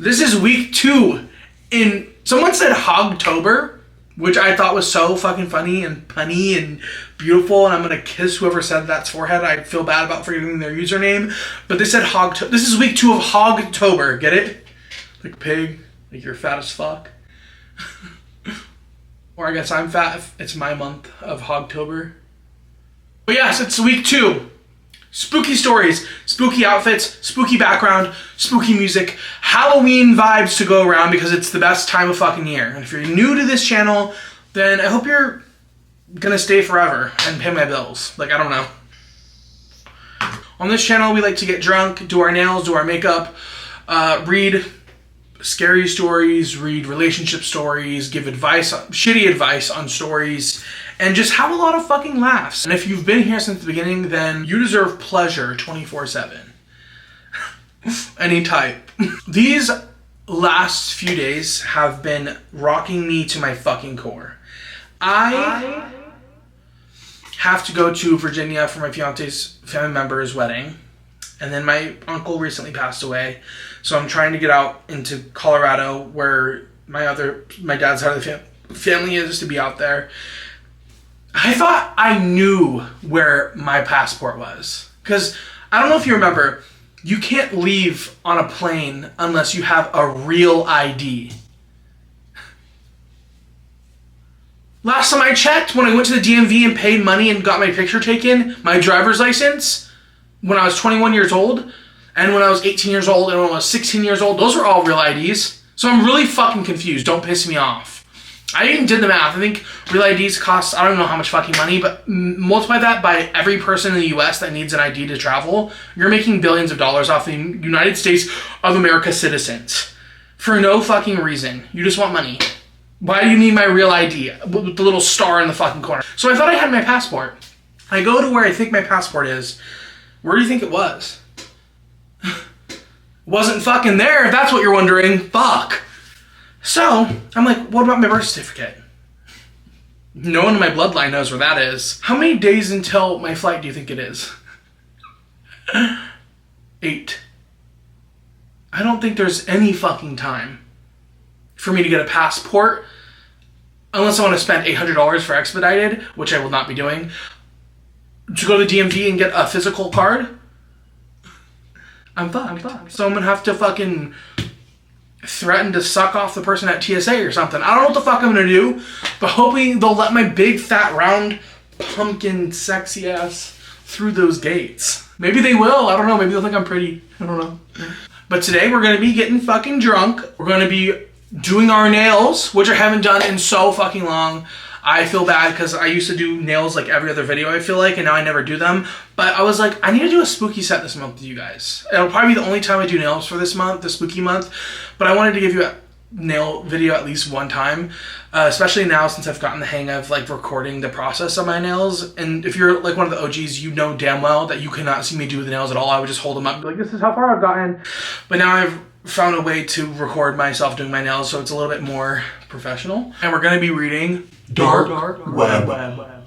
This is week 2 in, someone said Hogtober, which I thought was so fucking funny and punny and beautiful, and I'm gonna kiss whoever said that's forehead. I feel bad about forgetting their username, but they said Hogtober. This is week 2 of Hogtober, get it? Like pig, like you're fat as fuck. Or I guess I'm fat if it's my month of Hogtober. But yes, it's week 2. Spooky stories, spooky outfits, spooky background, spooky music, Halloween vibes to go around because it's the best time of fucking year. And if you're new to this channel, then I hope you're gonna stay forever and pay my bills. Like, I don't know. On this channel, we like to get drunk, do our nails, do our makeup, read scary stories, read relationship stories, give advice, shitty advice on stories, and just have a lot of fucking laughs. And if you've been here since the beginning, then you deserve pleasure 24/7. Any type. These last few days have been rocking me to my fucking core. I have to go to Virginia for my fiance's family member's wedding. And then my uncle recently passed away. So I'm trying to get out into Colorado where my dad's side of the family is, to be out there. I thought I knew where my passport was. Because I don't know if you remember, you can't leave on a plane unless you have a real ID. Last time I checked, when I went to the DMV and paid money and got my picture taken, my driver's license, when I was 21 years old, and when I was 18 years old, and when I was 16 years old, those were all real IDs. So I'm really fucking confused. Don't piss me off. I even did the math. I think real IDs cost, I don't know how much fucking money, but multiply that by every person in the US that needs an ID to travel, you're making billions of dollars off the United States of America citizens. For no fucking reason. You just want money. Why do you need my real ID with the little star in the fucking corner? So I thought I had my passport. I go to where I think my passport is. Where do you think it was? Wasn't fucking there, if that's what you're wondering. Fuck. So, I'm like, what about my birth certificate? No one in my bloodline knows where that is. How many days until my flight do you think it is? 8. I don't think there's any fucking time for me to get a passport unless I want to spend $800 for expedited, which I will not be doing. To go to the DMV and get a physical card, I'm fucked. So I'm gonna have to fucking threaten to suck off the person at TSA or something. I don't know what the fuck I'm gonna do, but hoping they'll let my big, fat, round, pumpkin, sexy ass through those gates. Maybe they will. I don't know. Maybe they'll think I'm pretty. I don't know. But today we're gonna be getting fucking drunk. We're gonna be doing our nails, which I haven't done in so fucking long. I feel bad because I used to do nails like every other video, I feel like, and now I never do them. But I was like, I need to do a spooky set this month with you guys. It'll probably be the only time I do nails for this month, the spooky month. But I wanted to give you a nail video at least one time, especially now since I've gotten the hang of like recording the process of my nails. And if you're like one of the OGs, you know damn well that you cannot see me do the nails at all. I would just hold them up and be like, this is how far I've gotten. But now I've found a way to record myself doing my nails, so it's a little bit more professional. And we're gonna be reading Dark Web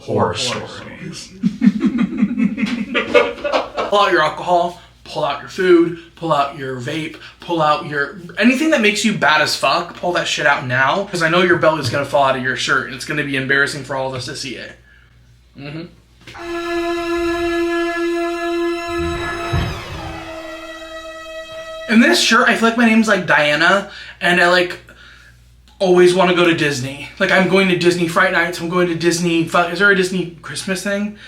Horror Stories. Pull out your alcohol, pull out your food, pull out your vape, pull out your anything that makes you bad as fuck. Pull that shit out now, because I know your belly's gonna fall out of your shirt and it's gonna be embarrassing for all of us to see it. In this shirt, I feel like my name's like Diana, and I like always want to go to Disney. Like, I'm going to Disney Fright Nights, I'm going to Disney, is there a Disney Christmas thing?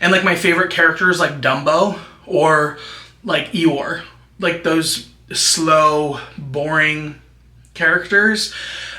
And like my favorite characters like Dumbo or like Eeyore. Like those slow, boring characters.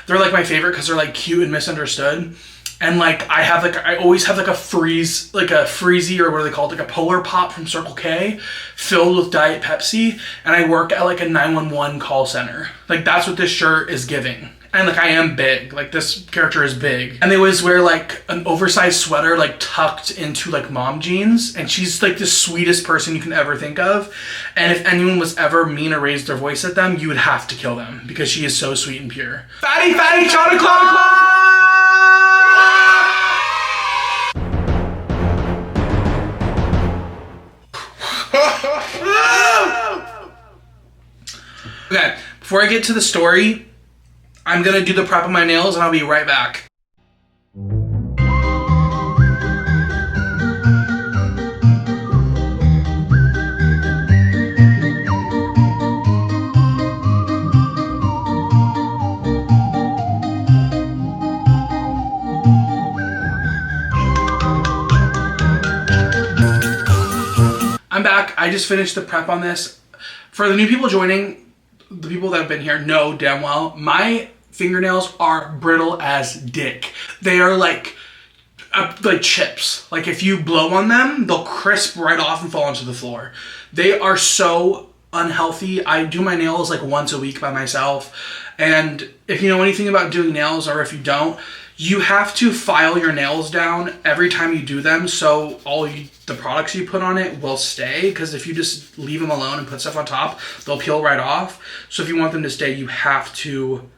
They're like my favorite because they're like cute and misunderstood. And like I always have like a freezy, or what are they called? Like a Polar Pop from Circle K filled with Diet Pepsi. And I work at like a 911 call center. Like that's what this shirt is giving. And like I am big, like this character is big. And they always wear like an oversized sweater like tucked into like mom jeans. And she's like the sweetest person you can ever think of. And if anyone was ever mean or raised their voice at them, you would have to kill them because she is so sweet and pure. Fatty Chocolate Club! Okay, Before I get to the story, I'm going to do the prep of my nails and I'll be right back. I'm back. I just finished the prep on this. For the new people joining, the people that have been here know damn well, my fingernails are brittle as dick. They are like chips. Like if you blow on them, they'll crisp right off and fall onto the floor. They are so unhealthy. I do my nails like once a week by myself. And if you know anything about doing nails, or if you don't, you have to file your nails down every time you do them, so the products you put on it will stay, because if you just leave them alone and put stuff on top, they'll peel right off. So if you want them to stay, you have to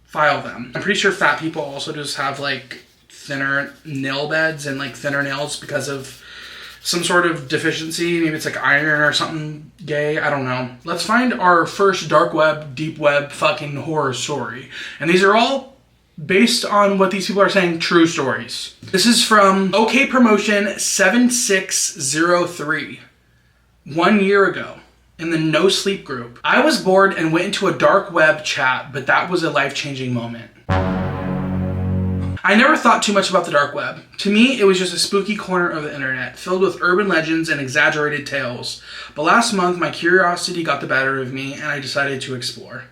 file them. I'm pretty sure fat people also just have like thinner nail beds and like thinner nails because of some sort of deficiency. Maybe it's like iron or something gay. I don't know. Let's find our first dark web, deep web fucking horror story. And these are all based on what these people are saying, true stories. This is from OK Promotion 7603. 1 year ago, in the No Sleep group, I was bored and went into a dark web chat, but that was a life-changing moment. I never thought too much about the dark web. To me, it was just a spooky corner of the internet, filled with urban legends and exaggerated tales. But last month, my curiosity got the better of me, and I decided to explore.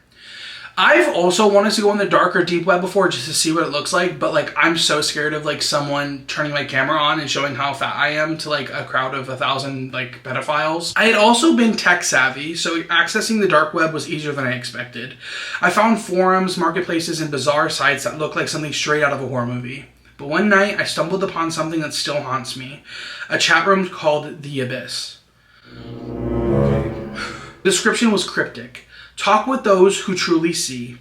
I've also wanted to go on the dark or deep web before just to see what it looks like, but like I'm so scared of like someone turning my camera on and showing how fat I am to like a crowd of 1,000 like pedophiles. I had also been tech savvy, so accessing the dark web was easier than I expected. I found forums, marketplaces, and bizarre sites that looked like something straight out of a horror movie. But one night I stumbled upon something that still haunts me. A chat room called The Abyss. The description was cryptic. Talk with those who truly see.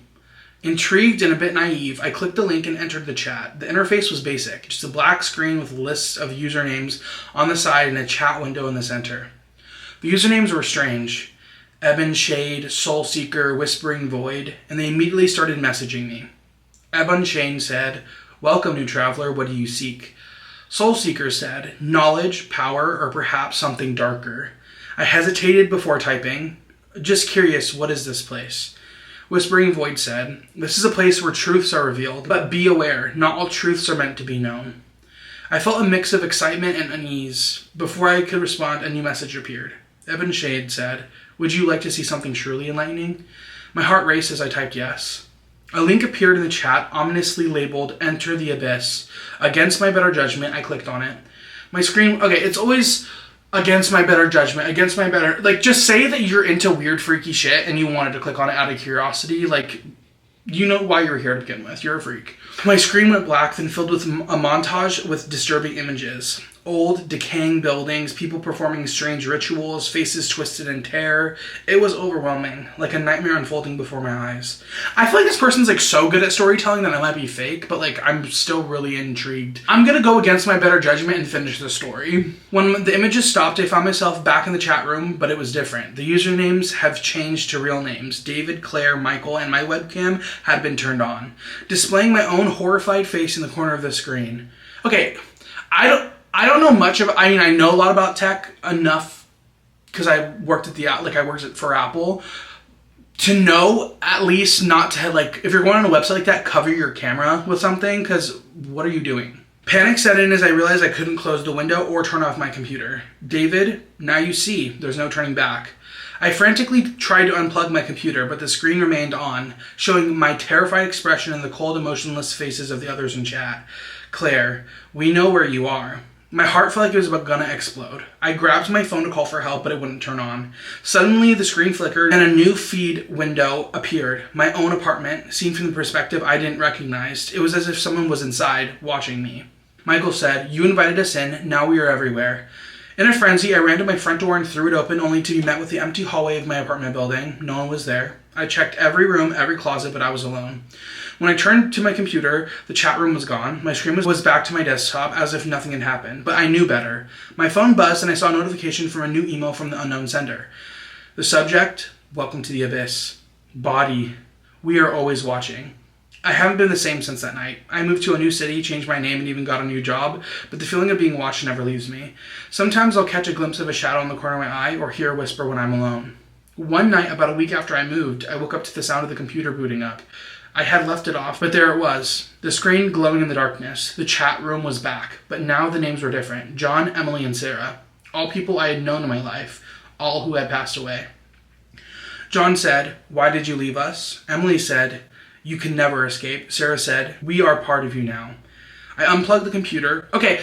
Intrigued and a bit naive, I clicked the link and entered the chat. The interface was basic, just a black screen with lists of usernames on the side and a chat window in the center. The usernames were strange. Ebon Shade, Soul Seeker, Whispering Void, and they immediately started messaging me. Ebon Shade said, "Welcome, new traveler, what do you seek?" Soul Seeker said, "Knowledge, power, or perhaps something darker." I hesitated before typing. "Just curious, what is this place?" Whispering Void said, "This is a place where truths are revealed, but be aware, not all truths are meant to be known." I felt a mix of excitement and unease. Before I could respond, a new message appeared. Ebon Shade said, "Would you like to see something truly enlightening?" My heart raced as I typed yes. A link appeared in the chat, ominously labeled Enter the Abyss. Against my better judgment, I clicked on it. My screen, it's always against my better judgment, just say that you're into weird, freaky shit and you wanted to click on it out of curiosity. You know why you're here to begin with. You're a freak. My screen went black, then filled with a montage with disturbing images. Old, decaying buildings, people performing strange rituals, faces twisted in terror. It was overwhelming, like a nightmare unfolding before my eyes. I feel like this person's so good at storytelling that it might be fake, but I'm still really intrigued. I'm gonna go against my better judgment and finish the story. When the images stopped, I found myself back in the chat room, but it was different. The usernames have changed to real names. David, Claire, Michael, and my webcam had been turned on, displaying my own horrified face in the corner of the screen. Okay, I don't know much of. I know a lot about tech enough because I worked for Apple to know at least not to if you're going on a website like that, cover your camera with something, because what are you doing? Panic set in as I realized I couldn't close the window or turn off my computer. David, now you see, there's no turning back. I frantically tried to unplug my computer, but the screen remained on, showing my terrified expression and the cold, emotionless faces of the others in chat. Claire, we know where you are. My heart felt like it was gonna explode. I grabbed my phone to call for help, but it wouldn't turn on. Suddenly, the screen flickered and a new feed window appeared. My own apartment, seen from the perspective I didn't recognize. It was as if someone was inside, watching me. Michael said, "You invited us in, now we are everywhere." In a frenzy, I ran to my front door and threw it open, only to be met with the empty hallway of my apartment building. No one was there. I checked every room, every closet, but I was alone. When I turned to my computer, the chat room was gone. My screen was back to my desktop as if nothing had happened, but I knew better. My phone buzzed and I saw a notification from a new email from the unknown sender. The subject, "Welcome to the Abyss." Body, we are always watching. I haven't been the same since that night. I moved to a new city, changed my name, and even got a new job, but the feeling of being watched never leaves me. Sometimes I'll catch a glimpse of a shadow in the corner of my eye or hear a whisper when I'm alone. One night, about a week after I moved, I woke up to the sound of the computer booting up. I had left it off, but there it was. The screen glowing in the darkness. The chat room was back, but now the names were different. John, Emily, and Sarah. All people I had known in my life. All who had passed away. John said, "Why did you leave us?" Emily said, "You can never escape." Sarah said, "We are part of you now." I unplugged the computer. Okay.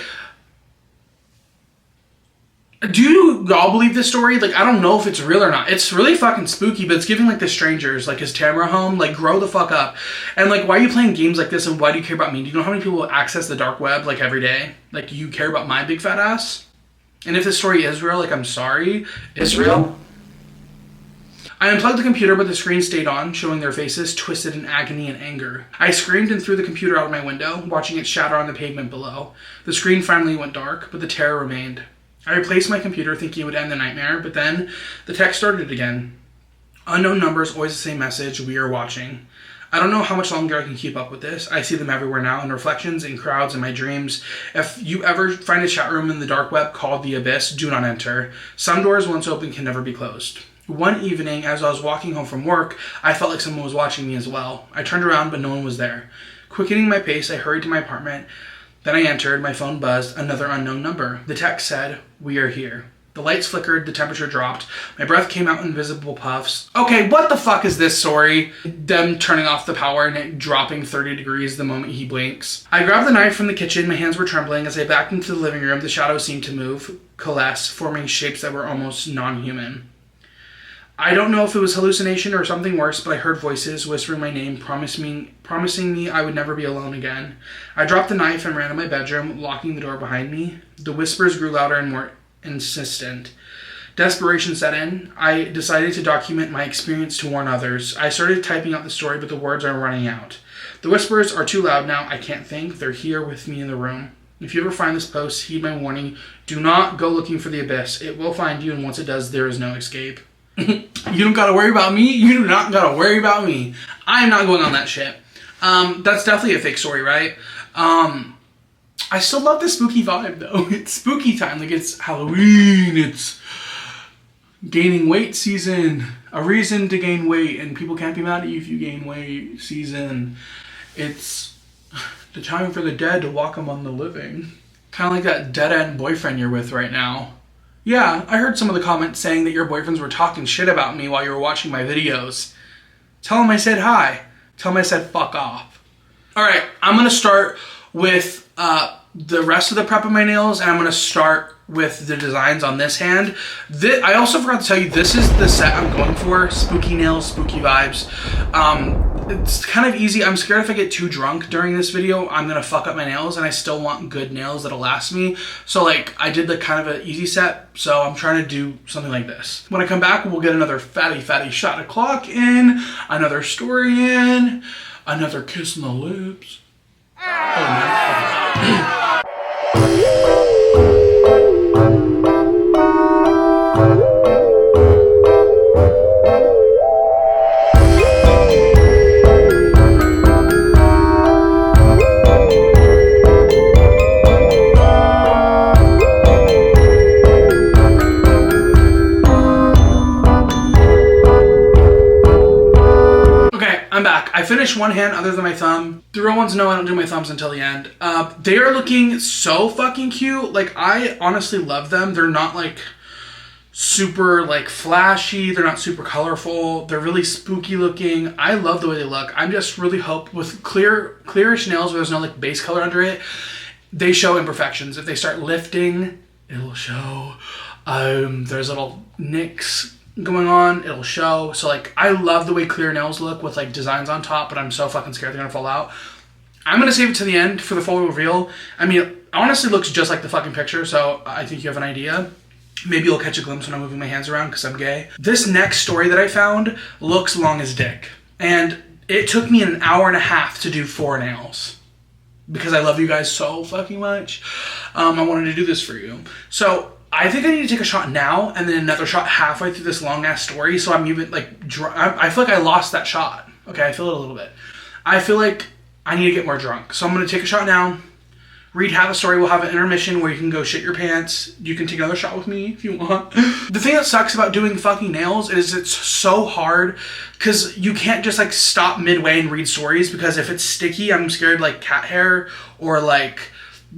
Do y'all believe this story? Like, I don't know if it's real or not. It's really fucking spooky, but it's giving, like, The Strangers, like, his Tamara home. Like, grow the fuck up. And, like, why are you playing games like this, and why do you care about me? Do you know how many people access the dark web, like, every day? Like, you care about my big fat ass? And if this story is real, like, I'm sorry. It's real. I unplugged the computer, but the screen stayed on, showing their faces twisted in agony and anger. I screamed and threw the computer out of my window, watching it shatter on the pavement below. The screen finally went dark, but the terror remained. I replaced my computer thinking it would end the nightmare, but then the text started again. Unknown numbers, always the same message, we are watching. I don't know how much longer I can keep up with this. I see them everywhere now, in reflections, in crowds, in my dreams. If you ever find a chat room in the dark web called The Abyss, do not enter. Some doors, once open, can never be closed. One evening, as I was walking home from work, I felt like someone was watching me as well. I turned around, but no one was there. Quickening my pace, I hurried to my apartment. Then I entered, my phone buzzed, another unknown number. The text said, "We are here." The lights flickered, the temperature dropped. My breath came out in visible puffs. Okay, what the fuck is this story? Them turning off the power and it dropping 30 degrees the moment he blinks. I grabbed the knife from the kitchen, my hands were trembling. As I backed into the living room, the shadows seemed to move, coalesce, forming shapes that were almost non-human. I don't know if it was hallucination or something worse, but I heard voices whispering my name, promising me I would never be alone again. I dropped the knife and ran to my bedroom, locking the door behind me. The whispers grew louder and more insistent. Desperation set in. I decided to document my experience to warn others. I started typing out the story, but the words are running out. The whispers are too loud now. I can't think. They're here with me in the room. If you ever find this post, heed my warning. Do not go looking for the abyss. It will find you, and once it does, there is no escape. You don't gotta worry about me. You do not gotta worry about me. I am not going on that shit. That's definitely a fake story, right? I still love the spooky vibe, though. It's spooky time. Like, it's Halloween. It's gaining weight season. A reason to gain weight, and people can't be mad at you if you gain weight season. It's the time for the dead to walk among the living. Kind of like that dead-end boyfriend you're with right now. Yeah, I heard some of the comments saying that your boyfriends were talking shit about me while you were watching my videos. Tell them I said hi. Tell them I said fuck off. Alright, I'm going to start with the rest of the prep of my nails, and I'm going to start with the designs on this hand. I also forgot to tell you, this is the set I'm going for. Spooky nails, spooky vibes. It's kind of easy. I'm scared if I get too drunk during this video, I'm going to fuck up my nails, and I still want good nails that'll last me. So, like, I did like kind of an easy set, so I'm trying to do something like this. When I come back, we'll get another fatty shot of clock in, another story in, another kiss on the lips. Oh, man. I finished one hand other than my thumb. The real ones know I don't do my thumbs until the end. They are looking so fucking cute. Like, I honestly love them. They're not like super like flashy. They're not super colorful. They're really spooky looking. I love the way they look. I'm just really hope with clearish nails where there's no like base color under it, they show imperfections. If they start lifting, it'll show. There's little nicks going on, it'll show. So like, I love the way clear nails look with like designs on top, but I'm so fucking scared they're gonna fall out. I'm gonna save it to the end for the full reveal. I mean, it honestly looks just like the fucking picture, so I think you have an idea. Maybe you'll catch a glimpse when I'm moving my hands around because I'm gay. This next story that I found looks long as dick. And it took me an hour and a half to do 4 nails. Because I love you guys so fucking much. I wanted to do this for you. So, I think I need to take a shot now and then another shot halfway through this long ass story. So I'm even like, I feel like I lost that shot. Okay, I feel it a little bit. I feel like I need to get more drunk. So I'm going to take a shot now. Read half the story. We'll have an intermission where you can go shit your pants. You can take another shot with me if you want. The thing that sucks about doing fucking nails is it's so hard because you can't just like stop midway and read stories, because if it's sticky, I'm scared like cat hair or like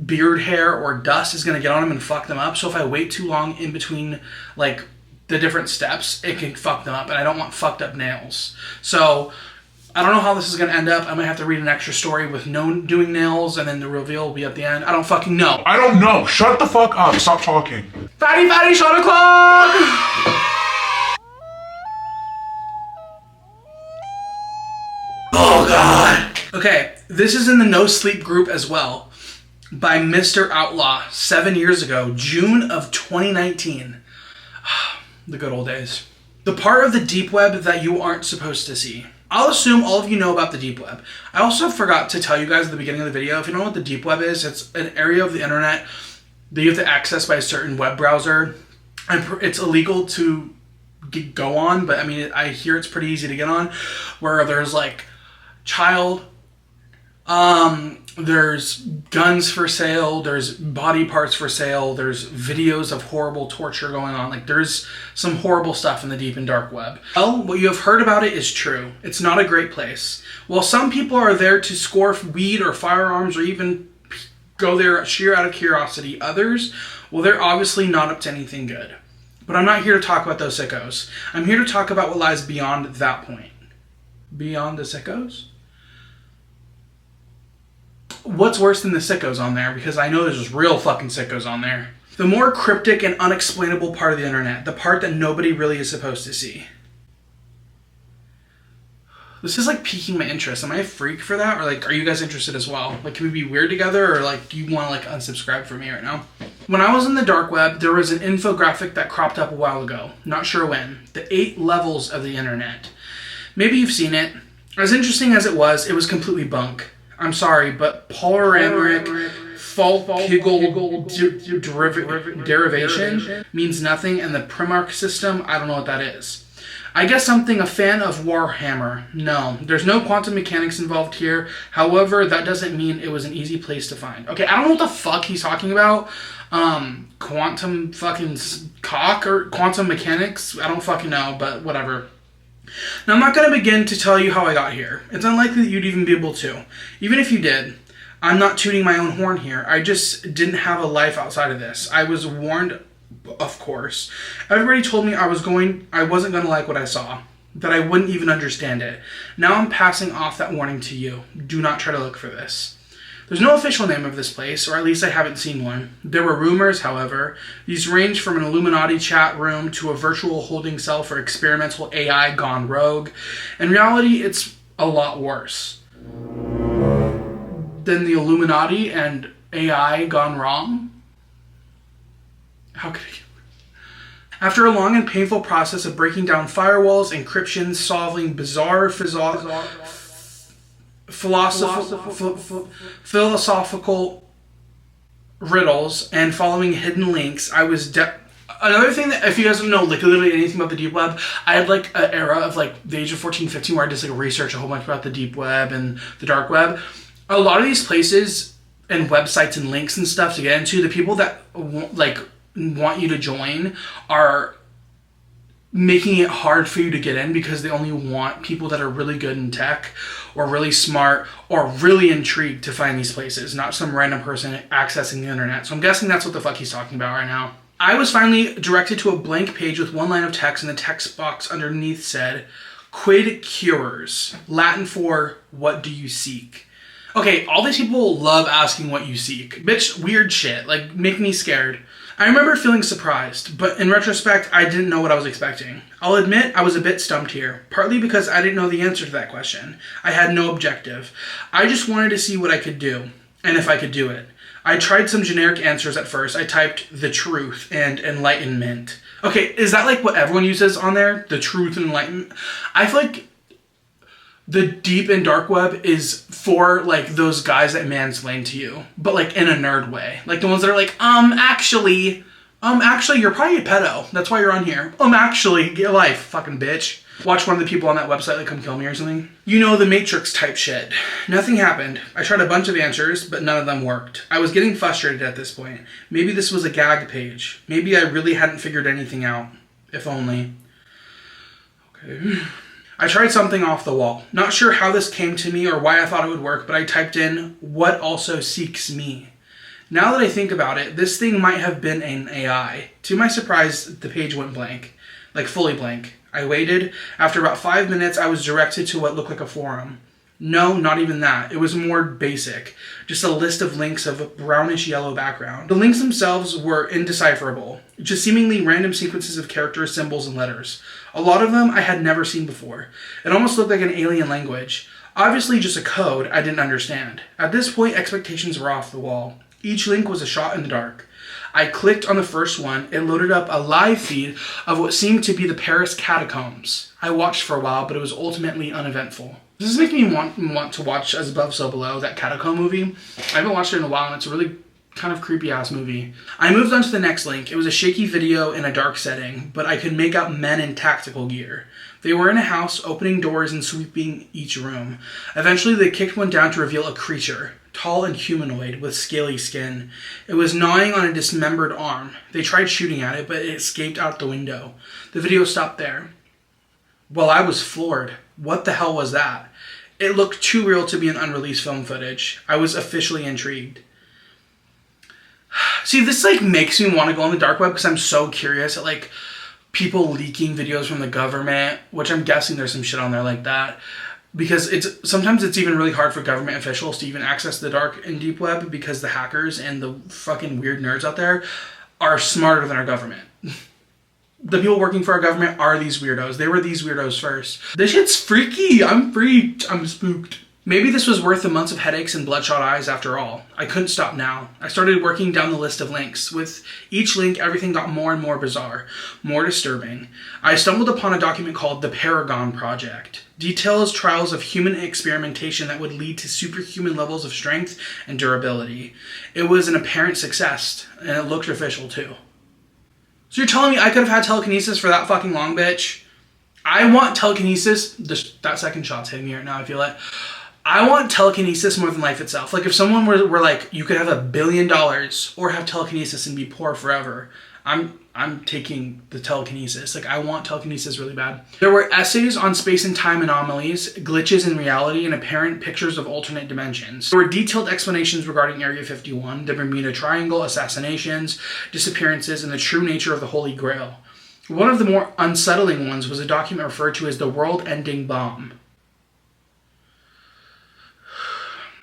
beard hair or dust is going to get on them and fuck them up. So if I wait too long in between like the different steps, it can fuck them up, and I don't want fucked up nails. So I don't know how this is going to end up. I might have to read an extra story with no doing nails, and then the reveal will be at the end. I don't fucking know. I don't know. Shut the fuck up. Stop talking. Fatty shot o'clock! Oh god. Okay, this is in the No Sleep group as well, by Mr. Outlaw, 7 years ago, June of 2019. The good old days. The part of the deep web that you aren't supposed to see. I'll assume all of you know about the deep web. I also forgot to tell you guys at the beginning of the video, if you don't know what the deep web is, it's an area of the internet that you have to access by a certain web browser. It's illegal to go on, but I mean, I hear it's pretty easy to get on, where there's like there's guns for sale, there's body parts for sale, there's videos of horrible torture going on. Like, there's some horrible stuff in the deep and dark web. Well, what you have heard about it is true. It's not a great place. While some people are there to score weed or firearms or even go there sheer out of curiosity, others, well, they're obviously not up to anything good. But I'm not here to talk about those sickos. I'm here to talk about what lies beyond that point. Beyond the sickos? What's worse than the sickos on there? Because I know there's just real fucking sickos on there. The more cryptic and unexplainable part of the internet. The part that nobody really is supposed to see. This is like piquing my interest. Am I a freak for that? Or like, are you guys interested as well? Like, can we be weird together? Or like, do you want to like unsubscribe from me right now? When I was in the dark web, there was an infographic that cropped up a while ago. Not sure when. The 8 levels of the internet. Maybe you've seen it. As interesting as it was completely bunk. I'm sorry, but polyamory derivation means nothing, and the Primarch system, I don't know what that is. I guess something a fan of Warhammer. No, there's no quantum mechanics involved here. However, that doesn't mean it was an easy place to find. Okay, I don't know what the fuck he's talking about. Quantum fucking cock or quantum mechanics? I don't fucking know, but whatever. Now, I'm not going to begin to tell you how I got here. It's unlikely that you'd even be able to. Even if you did, I'm not tooting my own horn here. I just didn't have a life outside of this. I was warned, of course. Everybody told me I wasn't going to like what I saw, that I wouldn't even understand it. Now I'm passing off that warning to you. Do not try to look for this. There's no official name of this place, or at least I haven't seen one. There were rumors, however. These range from an Illuminati chat room to a virtual holding cell for experimental AI gone rogue. In reality, it's a lot worse than the Illuminati and AI gone wrong. How could I? After a long and painful process of breaking down firewalls, encryptions, solving bizarre philosophical riddles, and following hidden links, I was another thing that, if you guys don't know like literally anything about the deep web, I had like an era of like the age of 14, 15 where I just like research a whole bunch about the deep web and the dark web. A lot of these places and websites and links and stuff to get into, the people that like want you to join are making it hard for you to get in because they only want people that are really good in tech or really smart or really intrigued to find these places, not some random person accessing the internet. So I'm guessing that's what the fuck he's talking about right now. I was finally directed to a blank page with one line of text, and the text box underneath said, "Quid cures," Latin for "what do you seek?" Okay, all these people love asking what you seek. Bitch, weird shit. Like, make me scared. I remember feeling surprised, but in retrospect, I didn't know what I was expecting. I'll admit I was a bit stumped here, partly because I didn't know the answer to that question. I had no objective. I just wanted to see what I could do, and if I could do it. I tried some generic answers at first. I typed the truth and enlightenment. Okay, is that like what everyone uses on there? The truth and enlightenment? I feel like the deep and dark web is for like those guys that mansplain to you, but like in a nerd way. Like the ones that are like, actually, Actually, you're probably a pedo. That's why you're on here. Actually, get a life, fucking bitch. Watch one of the people on that website like come kill me or something. You know, the Matrix type shit. Nothing happened. I tried a bunch of answers, but none of them worked. I was getting frustrated at this point. Maybe this was a gag page. Maybe I really hadn't figured anything out. If only. Okay. I tried something off the wall. Not sure how this came to me or why I thought it would work, but I typed in, "What also seeks me?" Now that I think about it, this thing might have been an AI. To my surprise, the page went blank. Like fully blank. I waited. After about 5 minutes, I was directed to what looked like a forum. No, not even that. It was more basic. Just a list of links of a brownish yellow background. The links themselves were indecipherable. Just seemingly random sequences of characters, symbols, and letters. A lot of them I had never seen before. It almost looked like an alien language. Obviously just a code I didn't understand. At this point, expectations were off the wall. Each link was a shot in the dark. I clicked on the first one. It loaded up a live feed of what seemed to be the Paris catacombs. I watched for a while, but it was ultimately uneventful. This is making me want to watch As Above, So Below, that catacomb movie. I haven't watched it in a while, and it's a really kind of creepy ass movie. I moved on to the next link. It was a shaky video in a dark setting, but I could make out men in tactical gear. They were in a house, opening doors and sweeping each room. Eventually, they kicked one down to reveal a creature. Tall and humanoid, with scaly skin. It was gnawing on a dismembered arm. They tried shooting at it, but it escaped out the window. The video stopped there. Well, I was floored. What the hell was that? It looked too real to be an unreleased film footage. I was officially intrigued. See, this makes me want to go on the dark web because I'm so curious at people leaking videos from the government, which I'm guessing there's some shit on there like that. Because sometimes it's even really hard for government officials to even access the dark and deep web because the hackers and the fucking weird nerds out there are smarter than our government. The people working for our government are these weirdos. They were these weirdos first. This shit's freaky. I'm freaked. I'm spooked. Maybe this was worth the months of headaches and bloodshot eyes after all. I couldn't stop now. I started working down the list of links. With each link, everything got more and more bizarre, more disturbing. I stumbled upon a document called the Paragon Project. Details trials of human experimentation that would lead to superhuman levels of strength and durability. It was an apparent success, and it looked official too. So you're telling me I could have had telekinesis for that fucking long, bitch? I want telekinesis. That second shot's hitting me right now, I feel it. I want telekinesis more than life itself. If someone were like, you could have $1 billion or have telekinesis and be poor forever, I'm taking the telekinesis. I want telekinesis really bad. There were essays on space and time anomalies, glitches in reality, and apparent pictures of alternate dimensions. There were detailed explanations regarding Area 51, the Bermuda Triangle, assassinations, disappearances, and the true nature of the Holy Grail. One of the more unsettling ones was a document referred to as the world-ending bomb.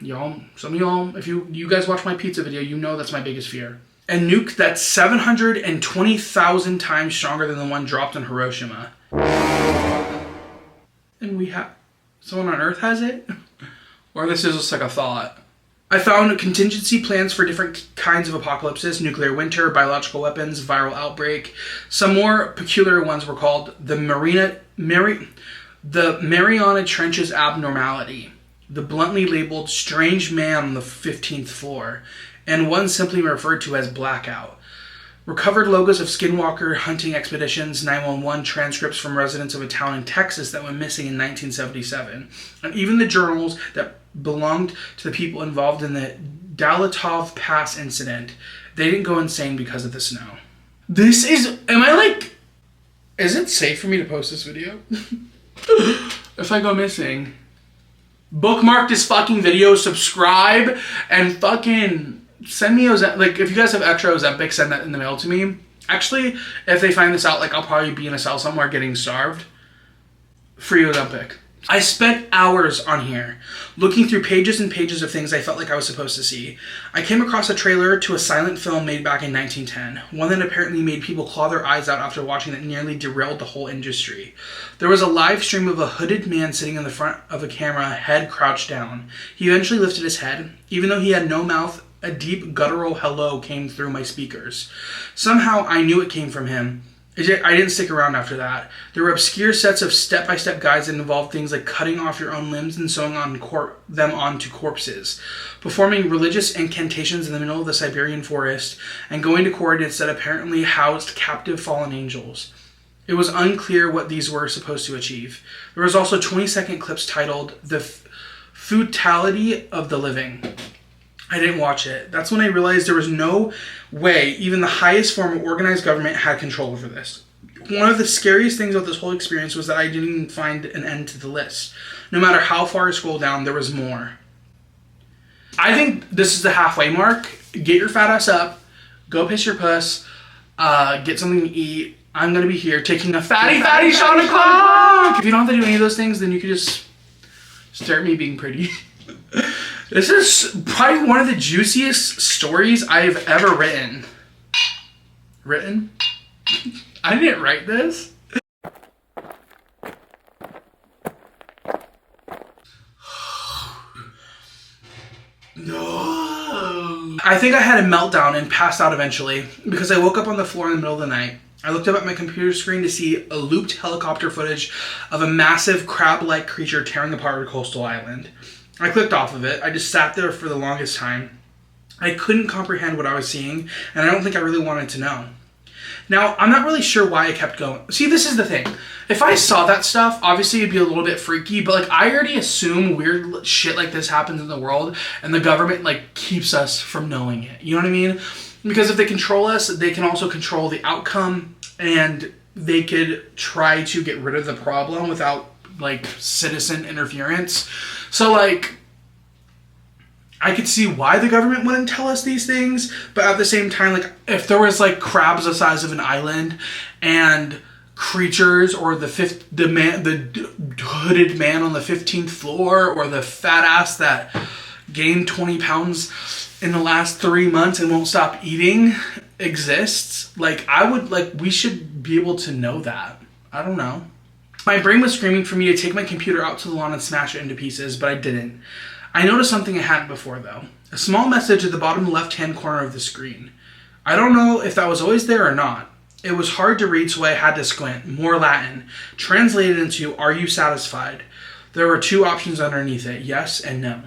Y'all, some of y'all, if you guys watch my pizza video, you know that's my biggest fear. A nuke that's 720,000 times stronger than the one dropped on Hiroshima. And we have... someone on Earth has it? Or this is just a thought. I found contingency plans for different kinds of apocalypses, nuclear winter, biological weapons, viral outbreak. Some more peculiar ones were called the Mariana Trenches abnormality, the bluntly labeled strange man on the 15th floor, and one simply referred to as blackout. Recovered logos of skinwalker hunting expeditions, 911 transcripts from residents of a town in Texas that went missing in 1977, and even the journals that belonged to the people involved in the Dalatov Pass incident. They didn't go insane because of the snow. This is... is it safe for me to post this video? If I go missing... bookmark this fucking video, subscribe, and fucking send me if you guys have extra Ozempic, send that in the mail to me. Actually, if they find this out, I'll probably be in a cell somewhere getting starved. Free Ozempic. I spent hours on here, looking through pages and pages of things I felt like I was supposed to see. I came across a trailer to a silent film made back in 1910, one that apparently made people claw their eyes out after watching that nearly derailed the whole industry. There was a live stream of a hooded man sitting in the front of a camera, head crouched down. He eventually lifted his head. Even though he had no mouth, a deep guttural hello came through my speakers. Somehow I knew it came from him. I didn't stick around after that. There were obscure sets of step-by-step guides that involved things like cutting off your own limbs and sewing them onto corpses, performing religious incantations in the middle of the Siberian forest, and going to coordinates that apparently housed captive fallen angels. It was unclear what these were supposed to achieve. There was also 20-second clips titled The Futility of the Living. I didn't watch it. That's when I realized there was no way even the highest form of organized government had control over this. One of the scariest things about this whole experience was that I didn't even find an end to the list. No matter how far I scrolled down, there was more. I think this is the halfway mark. Get your fat ass up, go piss your puss, get something to eat. I'm going to be here taking a fatty shot o'clock. If you don't have to do any of those things, then you can just stare at me being pretty. This is probably one of the juiciest stories I've ever written. Written? I didn't write this. No. I think I had a meltdown and passed out eventually because I woke up on the floor in the middle of the night. I looked up at my computer screen to see a looped helicopter footage of a massive crab-like creature tearing apart a coastal island. I clicked off of it. I just sat there for the longest time. I couldn't comprehend what I was seeing, and I don't think I really wanted to know. Now, I'm not really sure why I kept going. See, this is the thing. If I saw that stuff, obviously it'd be a little bit freaky, but like I already assume weird shit like this happens in the world, and the government like keeps us from knowing it. You know what I mean? Because if they control us, they can also control the outcome, and they could try to get rid of the problem without like citizen interference. So like, I could see why the government wouldn't tell us these things, but at the same time, like if there was like crabs the size of an island and creatures, or the hooded man on the 15th floor, or the fat ass that gained 20 pounds in the last 3 months and won't stop eating exists, like we should be able to know that. I don't know. My brain was screaming for me to take my computer out to the lawn and smash it into pieces, but I didn't. I noticed something I hadn't before, though. A small message at the bottom left-hand corner of the screen. I don't know if that was always there or not. It was hard to read, so I had to squint. More Latin. Translated into, "Are you satisfied?" There were 2 options underneath it, yes and no.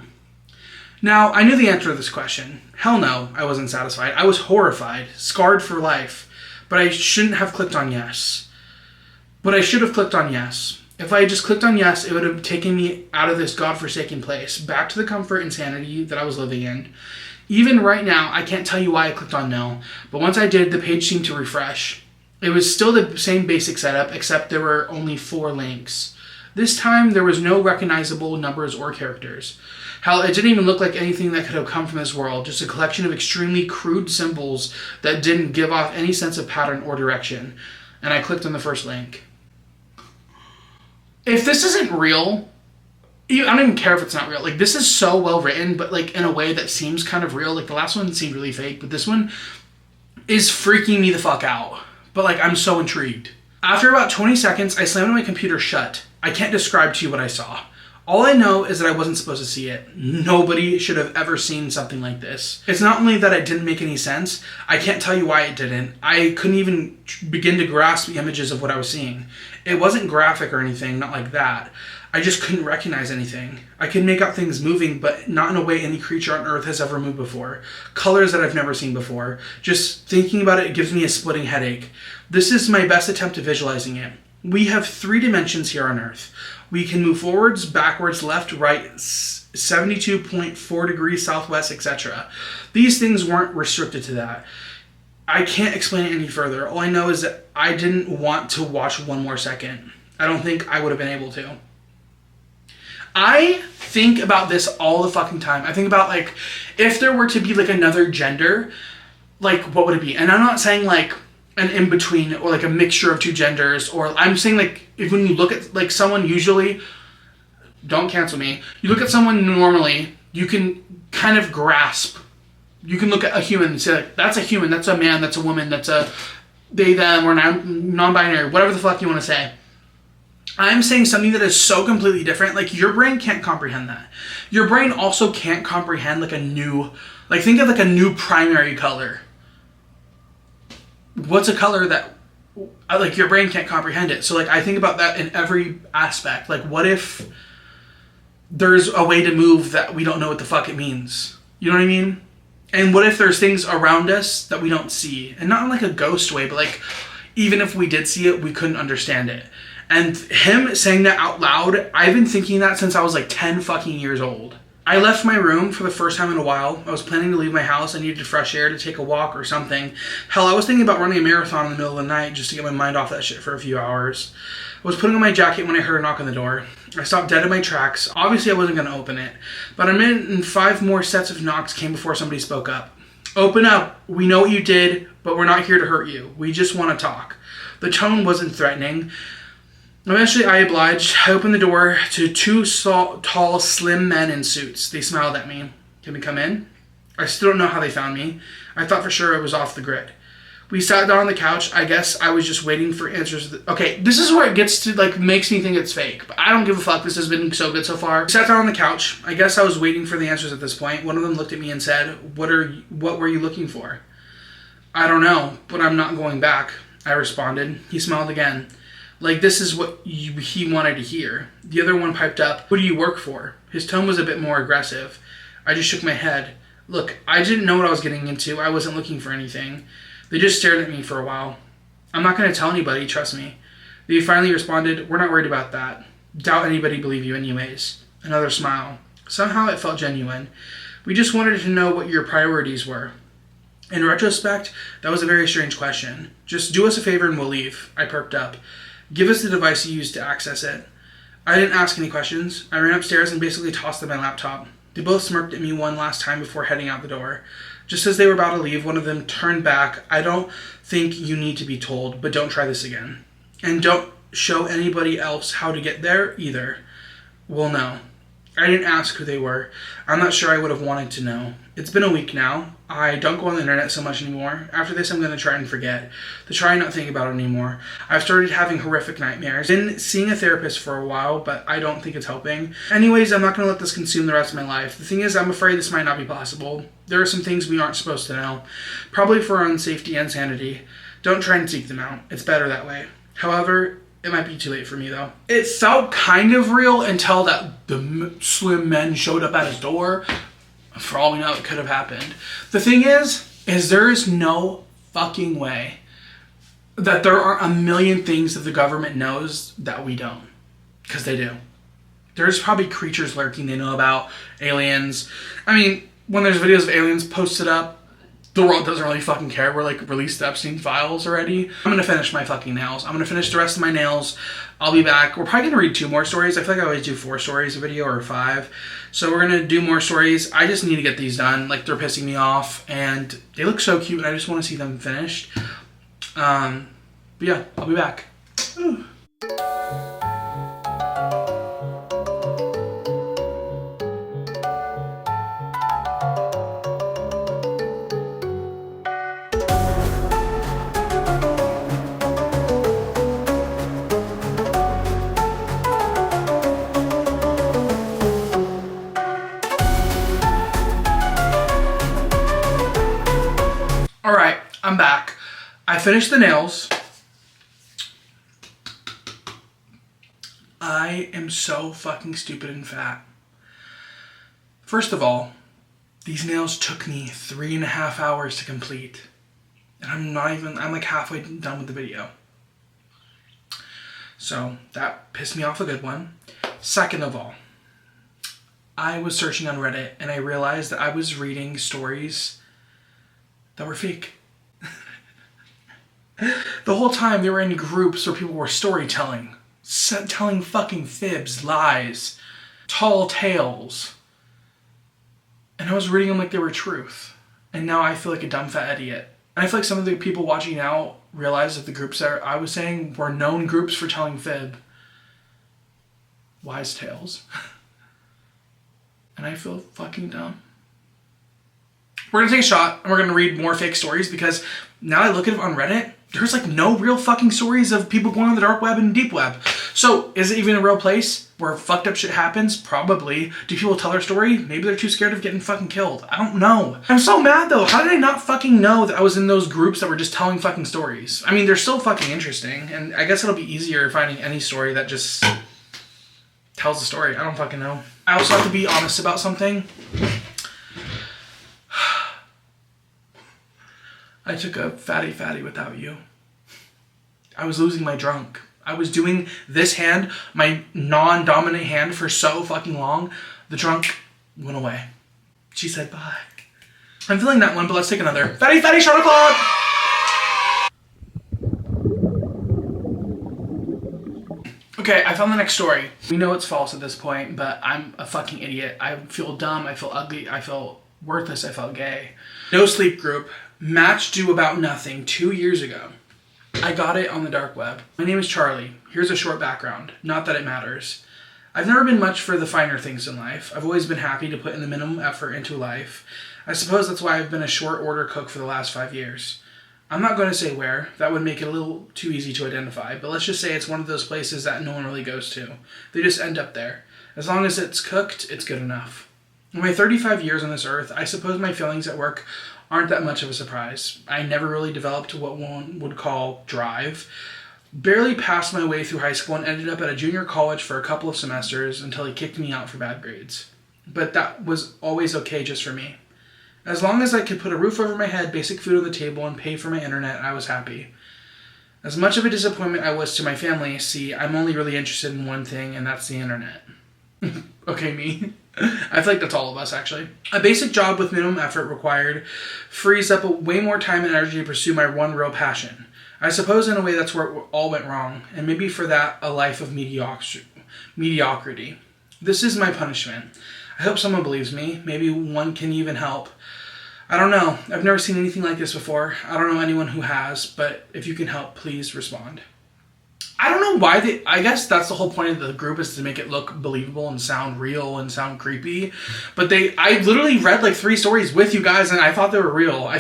Now, I knew the answer to this question. Hell no, I wasn't satisfied. I was horrified, scarred for life. But I shouldn't have clicked on yes. But I should have clicked on yes. If I had just clicked on yes, it would have taken me out of this godforsaken place, back to the comfort and sanity that I was living in. Even right now, I can't tell you why I clicked on no, but once I did, the page seemed to refresh. It was still the same basic setup, except there were only 4 links. This time, there was no recognizable numbers or characters. Hell, it didn't even look like anything that could have come from this world, just a collection of extremely crude symbols that didn't give off any sense of pattern or direction. And I clicked on the first link. If this isn't real, I don't even care if it's not real. Like, this is so well written, but like in a way that seems kind of real. Like the last one seemed really fake, but this one is freaking me the fuck out. But like, I'm so intrigued. After about 20 seconds, I slammed my computer shut. I can't describe to you what I saw. All I know is that I wasn't supposed to see it. Nobody should have ever seen something like this. It's not only that it didn't make any sense, I can't tell you why it didn't. I couldn't even begin to grasp the images of what I was seeing. It wasn't graphic or anything, not like that. I just couldn't recognize anything. I could make out things moving, but not in a way any creature on Earth has ever moved before. Colors that I've never seen before. Just thinking about it gives me a splitting headache. This is my best attempt at visualizing it. We have 3 dimensions here on Earth. We can move forwards, backwards, left, right, 72.4 degrees southwest, etc. These things weren't restricted to that. I can't explain it any further. All I know is that I didn't want to watch 1 more second. I don't think I would have been able to. I think about this all the fucking time. I think about, like, if there were to be, like, another gender, like, what would it be? And I'm not saying, like, an in-between or, like, a mixture of 2 genders. Or I'm saying, like, if when you look at, like, someone usually, don't cancel me, you look at someone normally, you can kind of grasp. You can look at a human and say, like, that's a human, that's a man, that's a woman, that's a they, them, or non-binary, whatever the fuck you want to say. I'm saying something that is so completely different. Like, your brain can't comprehend that. Your brain also can't comprehend, like, a new, like, think of, like, a new primary color. What's a color that like your brain can't comprehend it. So like I think about that in every aspect. Like what if there's a way to move that we don't know what the fuck it means? You know what I mean? And what if there's things around us that we don't see? And not in like a ghost way, but like even if we did see it, we couldn't understand it. And him saying that out loud, I've been thinking that since I was like 10 fucking years old. I left my room for the first time in a while. I was planning to leave my house. I needed fresh air to take a walk or something. Hell, I was thinking about running a marathon in the middle of the night just to get my mind off that shit for a few hours. I was putting on my jacket when I heard a knock on the door. I stopped dead in my tracks. Obviously, I wasn't going to open it. But a minute and 5 more sets of knocks came before somebody spoke up. Open up. We know what you did, but we're not here to hurt you. We just want to talk. The tone wasn't threatening. Eventually, I obliged. I opened the door to 2 tall, slim men in suits. They smiled at me. Can we come in? I still don't know how they found me. I thought for sure it was off the grid. We sat down on the couch. I guess I was just waiting for answers. Okay, this is where it gets to, like, makes me think it's fake. But I don't give a fuck. This has been so good so far. We sat down on the couch. I guess I was waiting for the answers at this point. One of them looked at me and said, What were you looking for? I don't know, but I'm not going back, I responded. He smiled again. Like, this is what he wanted to hear. The other one piped up, Who do you work for? His tone was a bit more aggressive. I just shook my head. Look, I didn't know what I was getting into. I wasn't looking for anything. They just stared at me for a while. I'm not going to tell anybody, trust me. They finally responded, We're not worried about that. Doubt anybody believe you anyways. Another smile. Somehow it felt genuine. We just wanted to know what your priorities were. In retrospect, that was a very strange question. Just do us a favor and we'll leave. I perked up. Give us the device you used to access it. I didn't ask any questions. I ran upstairs and basically tossed them my laptop. They both smirked at me one last time before heading out the door. Just as they were about to leave, one of them turned back. I don't think you need to be told, but don't try this again. And don't show anybody else how to get there either. Well, no. I didn't ask who they were. I'm not sure I would have wanted to know. It's been a week now. I don't go on the internet so much anymore. After this, I'm going to try and forget. To try and not think about it anymore. I've started having horrific nightmares. Been seeing a therapist for a while, but I don't think it's helping. Anyways, I'm not going to let this consume the rest of my life. The thing is, I'm afraid this might not be possible. There are some things we aren't supposed to know. Probably for our own safety and sanity. Don't try and seek them out. It's better that way. However, it might be too late for me, though. It felt kind of real until that the slim men showed up at his door. For all we know, it could have happened. The thing is there is no fucking way that there are a million things that the government knows that we don't. Because they do. There's probably creatures lurking they know about, aliens. I mean, when there's videos of aliens posted up, the world doesn't really fucking care. We're like released the Epstein files already. I'm gonna finish my fucking nails. I'm gonna finish the rest of my nails. I'll be back. We're probably gonna read 2 more stories. I feel like I always do 4 stories a video or 5. So we're gonna do more stories. I just need to get these done. Like they're pissing me off and they look so cute and I just want to see them finished. But yeah, I'll be back. Ooh. Alright, I'm back. I finished the nails. I am so fucking stupid and fat. First of all, these nails took me 3.5 hours to complete. And I'm like halfway done with the video. So that pissed me off a good one. Second of all, I was searching on Reddit and I realized that I was reading stories that were fake. The whole time they were in groups where people were storytelling, telling fucking fibs, lies, tall tales. And I was reading them like they were truth. And now I feel like a dumb fat idiot. And I feel like some of the people watching now realize that the groups that I was saying were known groups for telling fib. Wise tales. And I feel fucking dumb. We're going to take a shot and we're going to read more fake stories because now I look at it on Reddit, there's like no real fucking stories of people going on the dark web and deep web. So, is it even a real place where fucked up shit happens? Probably. Do people tell their story? Maybe they're too scared of getting fucking killed. I don't know. I'm so mad though. How did I not fucking know that I was in those groups that were just telling fucking stories? I mean, they're still fucking interesting, and I guess it'll be easier finding any story that just tells a story. I don't fucking know. I also have to be honest about something. I took a fatty without you. I was losing my drunk. I was doing this hand, my non-dominant hand, for so fucking long. The drunk went away. She said bye. I'm feeling that one, but let's take another. Fatty shot o'clock! Okay, I found the next story. We know it's false at this point, but I'm a fucking idiot. I feel dumb, I feel ugly, I feel worthless, I felt gay. No Sleep Group. Match due about nothing 2 years ago. I got it on the dark web. My name is Charlie. Here's a short background. Not that it matters. I've never been much for the finer things in life. I've always been happy to put in the minimum effort into life. I suppose that's why I've been a short order cook for the last 5 years. I'm not going to say where. That would make it a little too easy to identify, but let's just say it's one of those places that no one really goes to. They just end up there. As long as it's cooked, it's good enough. In my 35 years on this earth, I suppose my feelings at work aren't that much of a surprise. I never really developed what one would call drive. Barely passed my way through high school and ended up at a junior college for a couple of semesters until he kicked me out for bad grades. But that was always okay just for me. As long as I could put a roof over my head, basic food on the table, and pay for my internet, I was happy. As much of a disappointment I was to my family, see, I'm only really interested in one thing, and that's the internet. Okay, me. I feel like that's all of us, actually. A basic job with minimum effort required frees up way more time and energy to pursue my one real passion. I suppose in a way that's where it all went wrong, and maybe for that, a life of mediocrity. This is my punishment. I hope someone believes me. Maybe one can even help. I don't know. I've never seen anything like this before. I don't know anyone who has, but if you can help, please respond. I don't know why I guess that's the whole point of the group, is to make it look believable and sound real and sound creepy. But I literally read like 3 stories with you guys and I thought they were real. I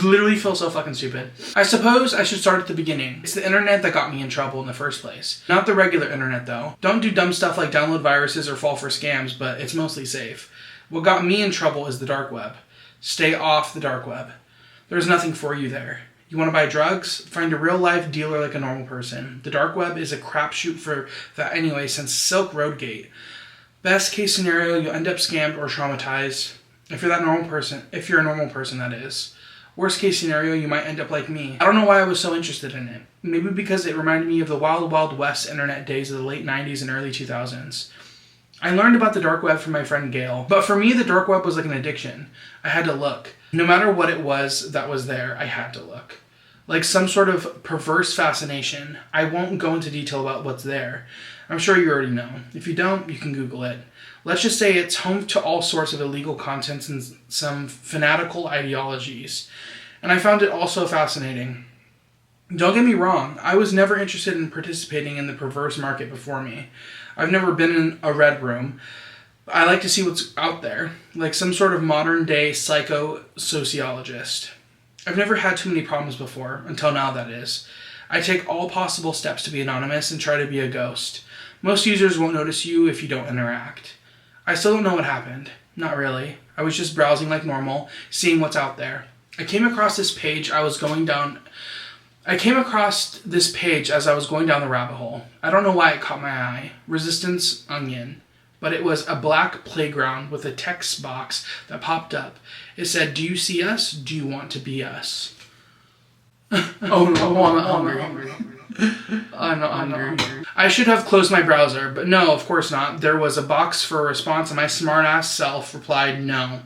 literally feel so fucking stupid. I suppose I should start at the beginning. It's the internet that got me in trouble in the first place. Not the regular internet though. Don't do dumb stuff like download viruses or fall for scams, but it's mostly safe. What got me in trouble is the dark web. Stay off the dark web. There's nothing for you there. You want to buy drugs? Find a real-life dealer like a normal person. The dark web is a crapshoot for that anyway, since Silk Road Gate. Best case scenario, you'll end up scammed or traumatized. If you're a normal person, that is. Worst case scenario, you might end up like me. I don't know why I was so interested in it. Maybe because it reminded me of the wild, wild west internet days of the late 90s and early 2000s. I learned about the dark web from my friend Gail, but for me, the dark web was like an addiction. I had to look. No matter what it was that was there, I had to look. Like some sort of perverse fascination. I won't go into detail about what's there. I'm sure you already know. If you don't, you can Google it. Let's just say it's home to all sorts of illegal contents and some fanatical ideologies. And I found it also fascinating. Don't get me wrong, I was never interested in participating in the perverse market before me. I've never been in a red room. I like to see what's out there, like some sort of modern-day psycho-sociologist. I've never had too many problems before, until now that is. I take all possible steps to be anonymous and try to be a ghost. Most users won't notice you if you don't interact. I still don't know what happened. Not really. I was just browsing like normal, seeing what's out there. I came across this page as I was going down the rabbit hole. I don't know why it caught my eye. Resistance Onion. But it was a black playground with a text box that popped up. It said, "Do you see us? Do you want to be us?" Oh no, I'm not hungry. I'm not hungry. I should have closed my browser, but no, of course not. There was a box for a response and my smartass self replied no.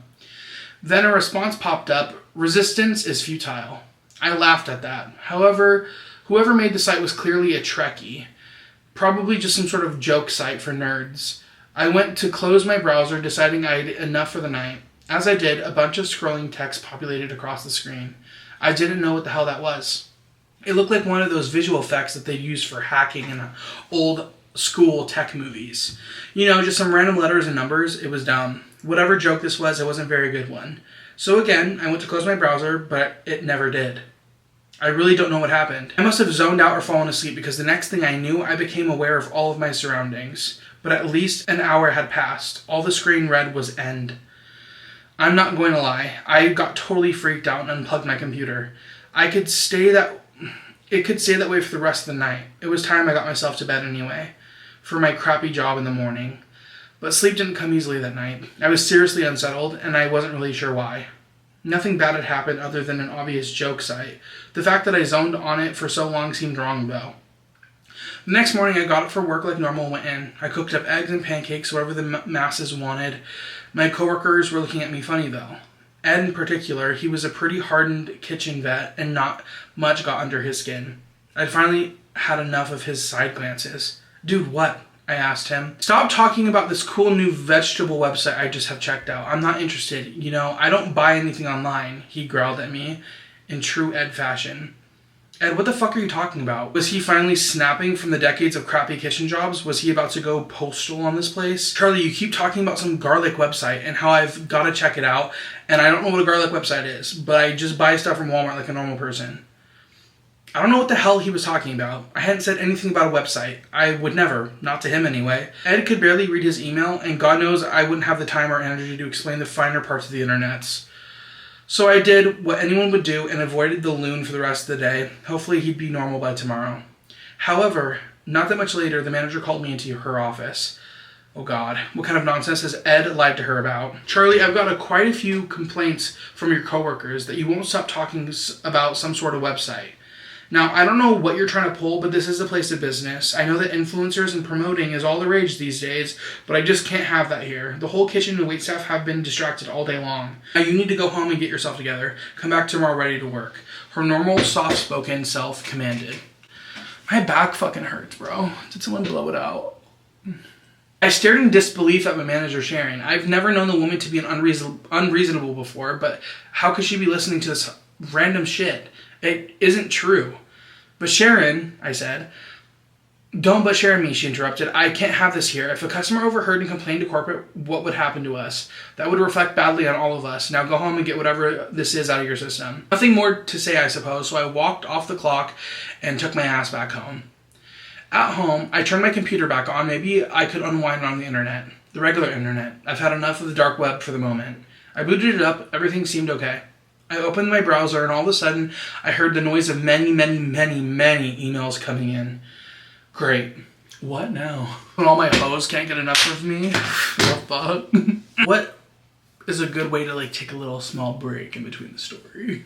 Then a response popped up, "Resistance is futile." I laughed at that. However, whoever made the site was clearly a Trekkie. Probably just some sort of joke site for nerds. I went to close my browser, deciding I had enough for the night. As I did, a bunch of scrolling text populated across the screen. I didn't know what the hell that was. It looked like one of those visual effects that they use for hacking in old school tech movies. You know, just some random letters and numbers. It was dumb. Whatever joke this was, it wasn't a very good one. So again, I went to close my browser, but it never did. I really don't know what happened. I must have zoned out or fallen asleep because the next thing I knew, I became aware of all of my surroundings. But at least an hour had passed. All the screen read was end. I'm not going to lie. I got totally freaked out and unplugged my computer. It could stay that way for the rest of the night. It was time I got myself to bed anyway, for my crappy job in the morning. But sleep didn't come easily that night. I was seriously unsettled, and I wasn't really sure why. Nothing bad had happened other than an obvious joke site. The fact that I zoned on it for so long seemed wrong, though. The next morning, I got up for work like normal and went in. I cooked up eggs and pancakes, whatever the masses wanted. My coworkers were looking at me funny, though. Ed in particular, he was a pretty hardened kitchen vet, and not much got under his skin. I'd finally had enough of his side glances. Dude, what? I asked him. Stop talking about this cool new vegetable website I just have checked out. I'm not interested. You know, I don't buy anything online, he growled at me in true Ed fashion. Ed, what the fuck are you talking about? Was he finally snapping from the decades of crappy kitchen jobs? Was he about to go postal on this place? Charlie, you keep talking about some garlic website and how I've got to check it out, and I don't know what a garlic website is, but I just buy stuff from Walmart like a normal person. I don't know what the hell he was talking about. I hadn't said anything about a website. I would never. Not to him anyway. Ed could barely read his email, and God knows I wouldn't have the time or energy to explain the finer parts of the internets. So I did what anyone would do and avoided the loon for the rest of the day. Hopefully he'd be normal by tomorrow. However, not that much later, the manager called me into her office. Oh God, what kind of nonsense has Ed lied to her about? Charlie, I've got quite a few complaints from your coworkers that you won't stop talking about some sort of website. Now, I don't know what you're trying to pull, but this is a place of business. I know that influencers and promoting is all the rage these days, but I just can't have that here. The whole kitchen and waitstaff have been distracted all day long. Now, you need to go home and get yourself together. Come back tomorrow ready to work. Her normal, soft-spoken self commanded. My back fucking hurts, bro. Did someone blow it out? I stared in disbelief at my manager, Sharon. I've never known the woman to be unreasonable before, but how could she be listening to this random shit? It isn't true. But Sharon, I said. Don't but Sharon me, she interrupted. I can't have this here. If a customer overheard and complained to corporate, what would happen to us? That would reflect badly on all of us. Now go home and get whatever this is out of your system. Nothing more to say, I suppose, so I walked off the clock and took my ass back home. At home, I turned my computer back on. Maybe I could unwind on the internet. The regular internet. I've had enough of the dark web for the moment. I booted it up. Everything seemed okay. I opened my browser and all of a sudden I heard the noise of many emails coming in. Great. What now? When all my hoes can't get enough of me? What the fuck? What is a good way to take a little small break in between the story?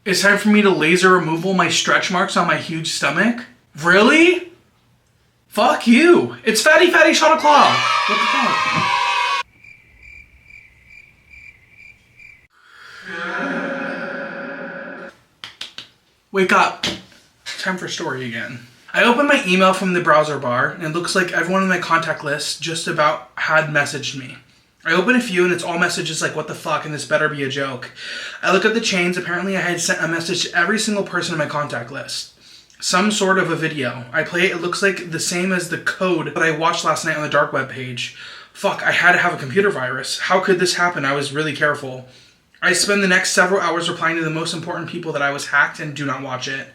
It's time for me to laser removal my stretch marks on my huge stomach? Really? Fuck you. It's Fatty Shot O'Clock. What the fuck? Wake up. Time for story again. I opened my email from the browser bar, and it looks like everyone in my contact list just about had messaged me. I open a few, and it's all messages like, what the fuck, and this better be a joke. I look at the chains. Apparently I had sent a message to every single person in my contact list. Some sort of a video. I play it. It looks like the same as the code that I watched last night on the dark web page. Fuck, I had to have a computer virus. How could this happen? I was really careful. I spend the next several hours replying to the most important people that I was hacked and do not watch it.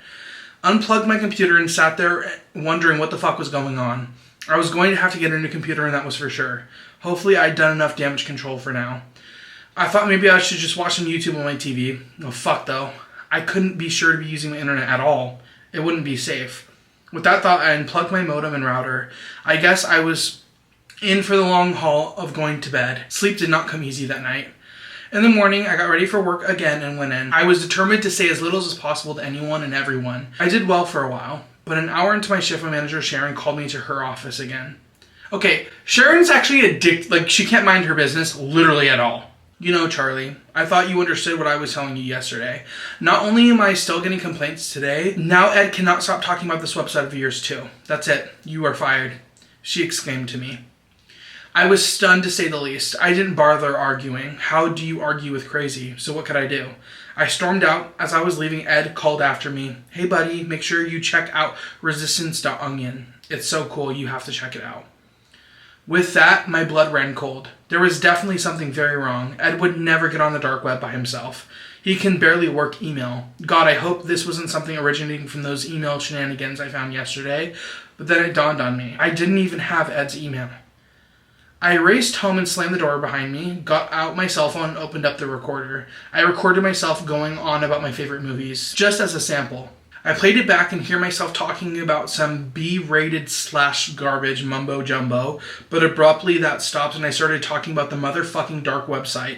Unplugged my computer and sat there wondering what the fuck was going on. I was going to have to get a new computer, and that was for sure. Hopefully I'd done enough damage control for now. I thought maybe I should just watch some YouTube on my TV. Oh fuck though. I couldn't be sure to be using the internet at all. It wouldn't be safe. With that thought, I unplugged my modem and router. I guess I was in for the long haul of going to bed. Sleep did not come easy that night. In the morning, I got ready for work again and went in. I was determined to say as little as possible to anyone and everyone. I did well for a while, but an hour into my shift, my manager, Sharon, called me to her office again. Okay, Sharon's actually she can't mind her business literally at all. You know, Charlie, I thought you understood what I was telling you yesterday. Not only am I still getting complaints today, now Ed cannot stop talking about this website of yours too. That's it. You are fired, she exclaimed to me. I was stunned to say the least. I didn't bother arguing. How do you argue with crazy? So what could I do? I stormed out. As I was leaving, Ed called after me. Hey buddy, make sure you check out resistance.onion. It's so cool, you have to check it out. With that, my blood ran cold. There was definitely something very wrong. Ed would never get on the dark web by himself. He can barely work email. God, I hope this wasn't something originating from those email shenanigans I found yesterday. But then it dawned on me. I didn't even have Ed's email. I raced home and slammed the door behind me, got out my cell phone and opened up the recorder. I recorded myself going on about my favorite movies, just as a sample. I played it back and hear myself talking about some B-rated / garbage mumbo jumbo, but abruptly that stopped and I started talking about the motherfucking dark website.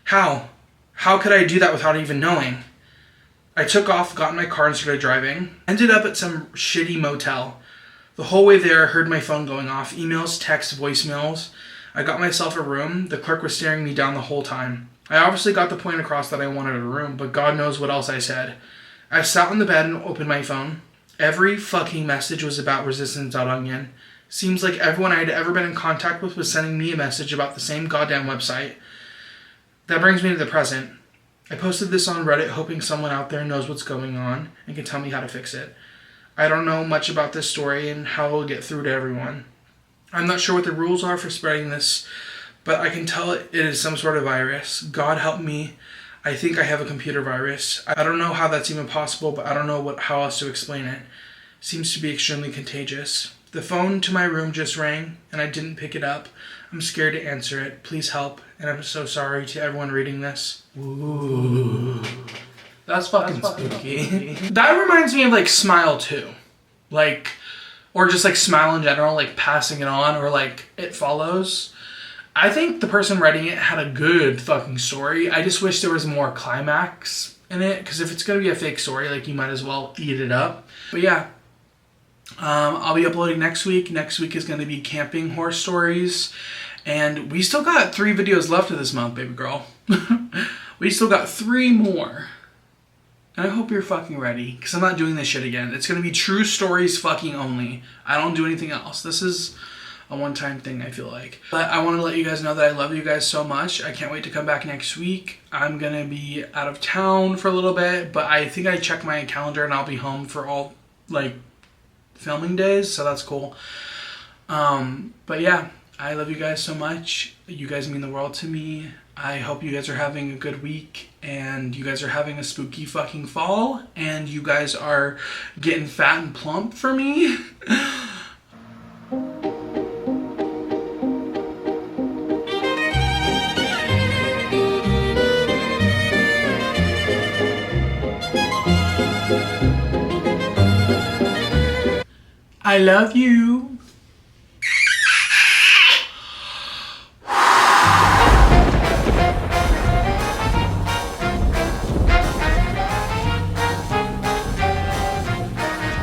How? How could I do that without even knowing? I took off, got in my car and started driving. Ended up at some shitty motel. The whole way there, I heard my phone going off. Emails, texts, voicemails. I got myself a room. The clerk was staring me down the whole time. I obviously got the point across that I wanted a room, but God knows what else I said. I sat on the bed and opened my phone. Every fucking message was about Resistance.onion. Seems like everyone I had ever been in contact with was sending me a message about the same goddamn website. That brings me to the present. I posted this on Reddit hoping someone out there knows what's going on and can tell me how to fix it. I don't know much about this story and how it will get through to everyone. I'm not sure what the rules are for spreading this, but I can tell it is some sort of virus. God help me. I think I have a computer virus. I don't know how that's even possible, but I don't know how else to explain it. Seems to be extremely contagious. The phone to my room just rang, and I didn't pick it up. I'm scared to answer it. Please help, and I'm so sorry to everyone reading this. Ooh. That's fucking spooky. That reminds me of like Smile 2. Like, or just like Smile in general, like Passing It On, or like It Follows. I think the person writing it had a good fucking story. I just wish there was more climax in it, because if it's going to be a fake story, like, you might as well eat it up. But yeah, I'll be uploading next week. Next week is going to be camping horror stories. And we still got 3 videos left of this month, baby girl. We still got 3 more. And I hope you're fucking ready, because I'm not doing this shit again. It's going to be true stories fucking only. I don't do anything else. This is a one-time thing, I feel like. But I want to let you guys know that I love you guys so much. I can't wait to come back next week. I'm going to be out of town for a little bit, but I think I checked my calendar and I'll be home for all, like, filming days, so that's cool. But yeah, I love you guys so much. You guys mean the world to me. I hope you guys are having a good week, and you guys are having a spooky fucking fall, and you guys are getting fat and plump for me. I love you.